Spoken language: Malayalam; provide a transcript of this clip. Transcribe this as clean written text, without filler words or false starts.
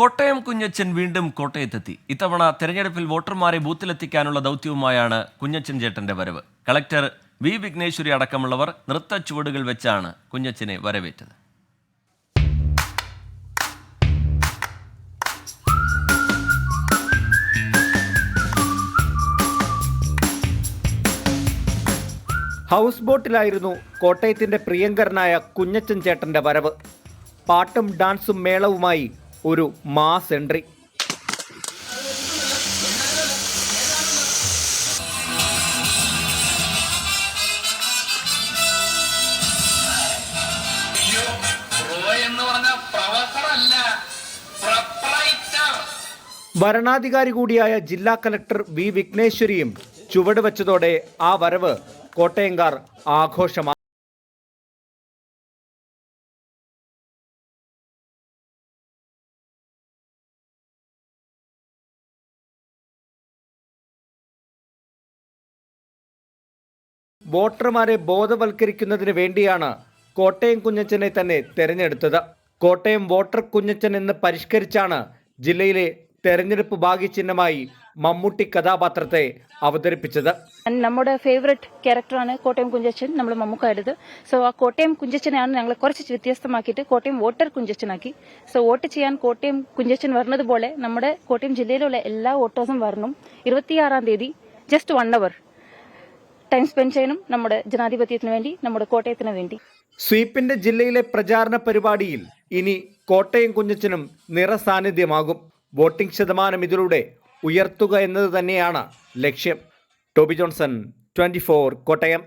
കോട്ടയം കുഞ്ഞച്ചൻ വീണ്ടും കോട്ടയത്തെത്തി. ഇത്തവണ തെരഞ്ഞെടുപ്പിൽ വോട്ടർമാരെ ബൂത്തിലെത്തിക്കാനുള്ള ദൗത്യവുമായാണ് കുഞ്ഞച്ചൻ ചേട്ടന്റെ വരവ്. കളക്ടർ വി വിഘ്നേശ്വരി അടക്കമുള്ളവർ നൃത്ത ചുവടുകൾ വെച്ചാണ് കുഞ്ഞച്ചനെ വരവേറ്റത്. ഹൗസ് ബോട്ടിലായിരുന്നു കോട്ടയത്തിന്റെ പ്രിയങ്കരനായ കുഞ്ഞച്ചൻ ചേട്ടന്റെ വരവ്. പാട്ടും ഡാൻസും മേളവുമായി ഒരു മാസ് എൻട്രി. ഭരണാധികാരി കൂടിയായ ജില്ലാ കളക്ടർ വി വിഘ്നേശ്വരിയും ചുവട് വെച്ചതോടെ ആ വരവ് കോട്ടയംകാർ ആഘോഷമാണ്. വോട്ടർമാരെ ബോധവൽക്കരിക്കുന്നതിന് വേണ്ടിയാണ് കോട്ടയം കുഞ്ഞച്ചനെ തന്നെ തെരഞ്ഞെടുത്തത്. കോട്ടയം വോട്ടർ കുഞ്ഞച്ചൻ എന്ന് പരിഷ്കരിച്ചാണ് ജില്ലയിലെ തെരഞ്ഞെടുപ്പ് ഭാഗ്യചിഹ്നമായി മമ്മൂട്ടി കഥാപാത്രത്തെ അവതരിപ്പിച്ചത്. നമ്മുടെ ഫേവറേറ്റ് ക്യാരക്ടറാണ് കോട്ടയം കുഞ്ഞച്ചൻ, നമ്മൾ മമ്മൂക്കായത്. സോ ആ കോട്ടയം കുഞ്ഞച്ചനെയാണ് ഞങ്ങൾ കുറച്ച് വ്യത്യസ്തമാക്കിയിട്ട് കോട്ടയം വോട്ടർ കുഞ്ഞച്ചനാക്കി. സോ വോട്ട് ചെയ്യാൻ കോട്ടയം കുഞ്ഞച്ചൻ വരുന്നത് പോലെ നമ്മുടെ കോട്ടയം ജില്ലയിലുള്ള എല്ലാ വോട്ടേഴ്സും വരണം. 26-ാം തീയതി ജസ്റ്റ് 1 hour ടൈം സ്പെൻഡ് ചെയ്യണം നമ്മുടെ ജനാധിപത്യത്തിന് വേണ്ടി, നമ്മുടെ കോട്ടയത്തിന് വേണ്ടി. സ്വീപ്പിന്റെ ജില്ലയിലെ പ്രചാരണ പരിപാടിയിൽ ഇനി കോട്ടയം കുഞ്ഞച്ചനും നിറസാന്നിധ്യമാകും. വോട്ടിംഗ് ശതമാനം ഇതിലൂടെ ഉയർത്തുക എന്നത് തന്നെയാണ് ലക്ഷ്യം. Toby Johnson, 24 Kottayam.